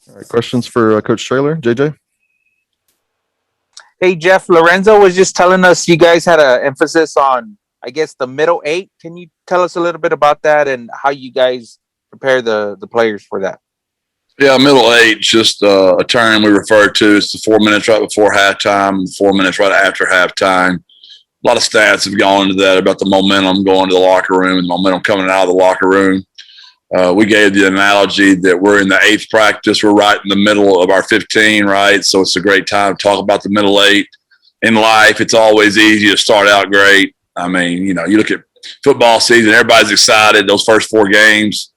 All right, questions for Coach Traylor, JJ? Hey, Jeff, Lorenzo was just telling us you guys had an emphasis on, I guess, the middle eight. Can you tell us a little bit about that and how you guys prepare the players for that? Yeah, middle eight, just a term we refer to. It's the 4 minutes right before halftime and 4 minutes right after halftime. A lot of stats have gone into that about the momentum going to the locker room and the momentum coming out of the locker room. We gave the analogy that we're in the eighth practice. We're right in the middle of our 15, right? So it's a great time to talk about the middle eight. In life, it's always easy to start out great. I mean, you look at football season, everybody's excited. Those first 4 games,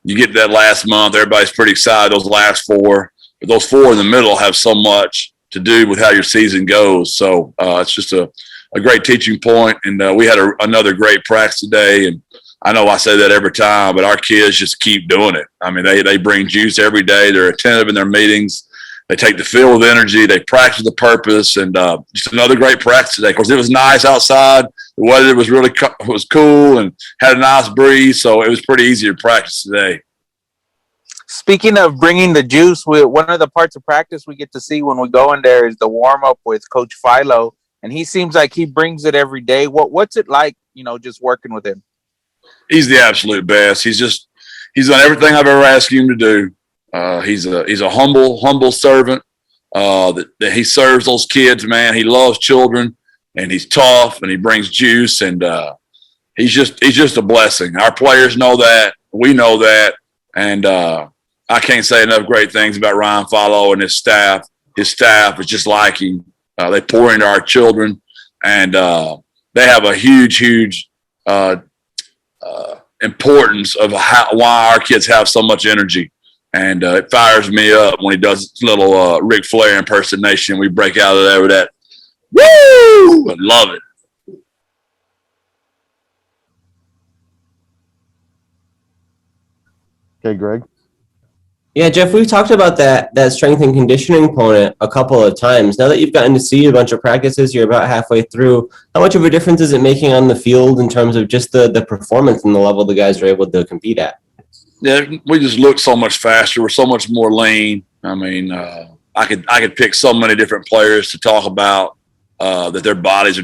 you get that last month, everybody's pretty excited. Those last 4, but those 4 in the middle have so much to do with how your season goes. So it's just a great teaching point. And we had another great practice today. And I know I say that every time, but our kids just keep doing it. I mean, they bring juice every day. They're attentive in their meetings. They take the field with energy. They practice the purpose, and just another great practice today. Of course, it was nice outside. The weather was cool and had a nice breeze, so it was pretty easy to practice today. Speaking of bringing the juice, one of the parts of practice we get to see when we go in there is the warm-up with Coach Philo, and he seems like he brings it every day. What's it like, just working with him? He's the absolute best. He's done everything I've ever asked him to do. He's a humble servant. That he serves those kids, man. He loves children, and he's tough, and he brings juice, and he's just a blessing. Our players know that. We know that, and I can't say enough great things about Ryan Follow and his staff. His staff is just like him. They pour into our children, and they have a huge importance of why our kids have so much energy. And it fires me up when he does his little Ric Flair impersonation. We break out of there with that. Woo! I love it. Okay, Greg. Yeah, Jeff, we've talked about that strength and conditioning component a couple of times. Now that you've gotten to see a bunch of practices, you're about halfway through. How much of a difference is it making on the field in terms of just the performance and the level the guys are able to compete at? Yeah, we just look so much faster. We're so much more lean. I mean, I could pick so many different players to talk about that their bodies are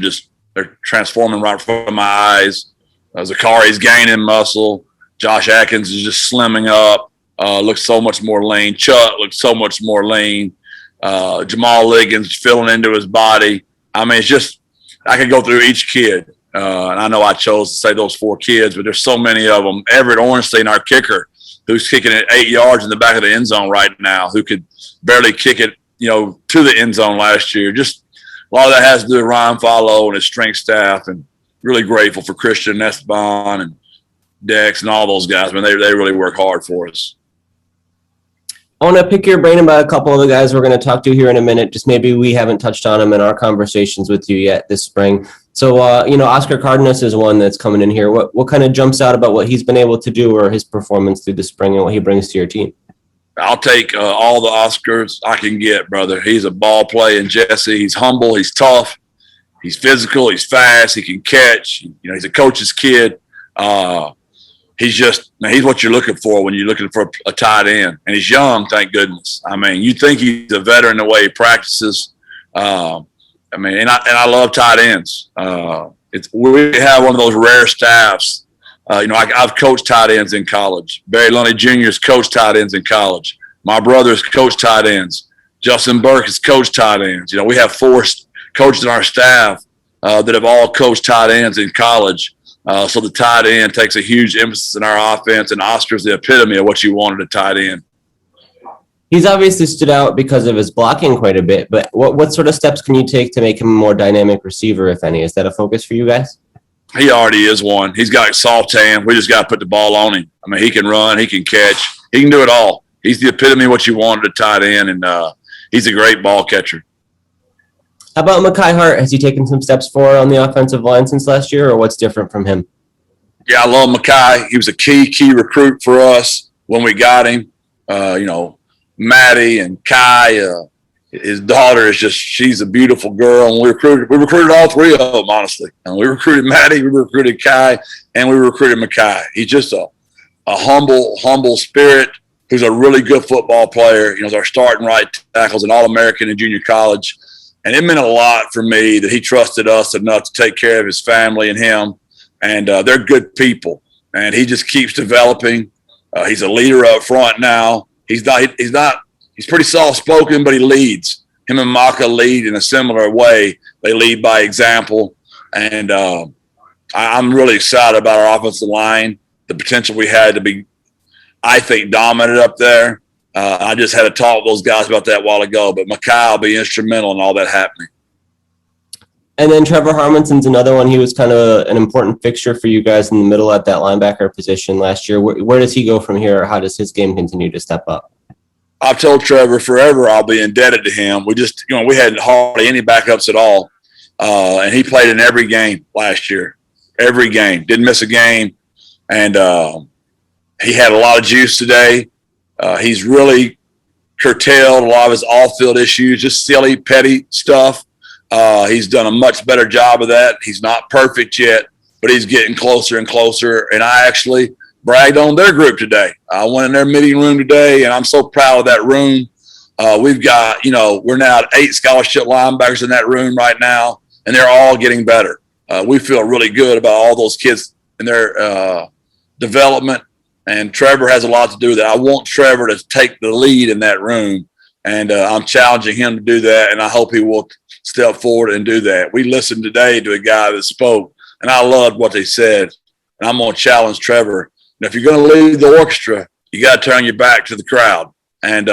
they're transforming right in front of my eyes. Zakari's gaining muscle. Josh Atkins is just slimming up. Looks so much more lean. Chuck looks so much more lean. Jamal Liggins filling into his body. I mean, it's just I could go through each kid. And I know I chose to say those 4 kids, but there's so many of them. Everett Ornstein, our kicker, who's kicking it 8 yards in the back of the end zone right now, who could barely kick it, to the end zone last year. Just a lot of that has to do with Ryan Follow and his strength staff, and really grateful for Christian Esteban and Dex and all those guys. I mean, they really work hard for us. I want to pick your brain about a couple of the guys we're going to talk to here in a minute. Just maybe we haven't touched on them in our conversations with you yet this spring. So, Oscar Cardenas is one that's coming in here. What kind of jumps out about what he's been able to do or his performance through the spring and what he brings to your team? I'll take all the Oscars I can get, brother. He's a ball playing Jesse. He's humble. He's tough. He's physical. He's fast. He can catch. He's a coach's kid. He's what you're looking for when you're looking for a tight end. And he's young, thank goodness. I mean, you think he's a veteran the way he practices. And I love tight ends. We have one of those rare staffs. I've coached tight ends in college. Barry Lundy Jr. has coached tight ends in college. My brother's coached tight ends. Justin Burke has coached tight ends. We have 4 coaches in our staff that have all coached tight ends in college. So the tight end takes a huge emphasis in our offense, and Oscar's the epitome of what you wanted a tight end. He's obviously stood out because of his blocking quite a bit, but what sort of steps can you take to make him a more dynamic receiver, if any? Is that a focus for you guys? He already is one. He's got soft hand. We just got to put the ball on him. I mean, he can run, he can catch, he can do it all. He's the epitome of what you wanted a tight end, and he's a great ball catcher. How about Mekhi Hart? Has he taken some steps forward on the offensive line since last year, or what's different from him? Yeah, I love Mekhi. He was a key recruit for us when we got him. Maddie and Kai, his daughter she's a beautiful girl, and we recruited all 3 of them, honestly. And we recruited Maddie, we recruited Kai, and we recruited Mekhi. He's just a humble spirit. who's a really good football player. You know, is our starting right tackles, an All-American in junior college. And it meant a lot for me that he trusted us enough to take care of his family and him. And they're good people. And he just keeps developing. He's a leader up front now. He's pretty soft-spoken, but he leads. Him and Maka lead in a similar way. They lead by example. And I'm really excited about our offensive line, the potential we had to be, I think, dominant up there. I just had a talk with those guys about that a while ago, but Makai will be instrumental in all that happening. And then Trevor Harmonson's another one. He was kind of an important fixture for you guys in the middle at that linebacker position last year. Where does he go from here? Or how does his game continue to step up? I've told Trevor forever I'll be indebted to him. We had hardly any backups at all. And he played in every game last year. Every game. Didn't miss a game. And he had a lot of juice today. He's really curtailed a lot of his off-field issues, just silly, petty stuff. He's done a much better job of that. He's not perfect yet, but he's getting closer and closer. And I actually bragged on their group today. I went in their meeting room today, and I'm so proud of that room. We've got, we're now at 8 scholarship linebackers in that room right now, and they're all getting better. We feel really good about all those kids and their development. And Trevor has a lot to do with that. I want Trevor to take the lead in that room, and I'm challenging him to do that, and I hope he will step forward and do that. We listened today to a guy that spoke, and I loved what they said, and I'm going to challenge Trevor. And if you're going to lead the orchestra, you got to turn your back to the crowd, and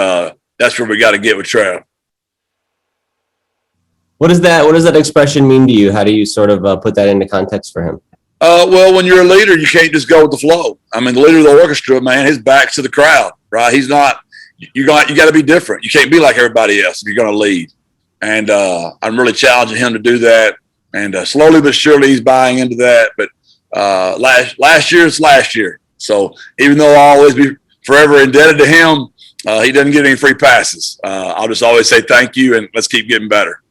that's where we got to get with Trev. What does that expression mean to you? How do you sort of put that into context for him? Well, when you're a leader, you can't just go with the flow. I mean, the leader of the orchestra, man, his back's to the crowd, right? He's not. You got to be different. You can't be like everybody else if you're going to lead. And I'm really challenging him to do that. And slowly but surely, he's buying into that. But last year is last year. So even though I'll always be forever indebted to him, he doesn't get any free passes. I'll just always say thank you, and let's keep getting better.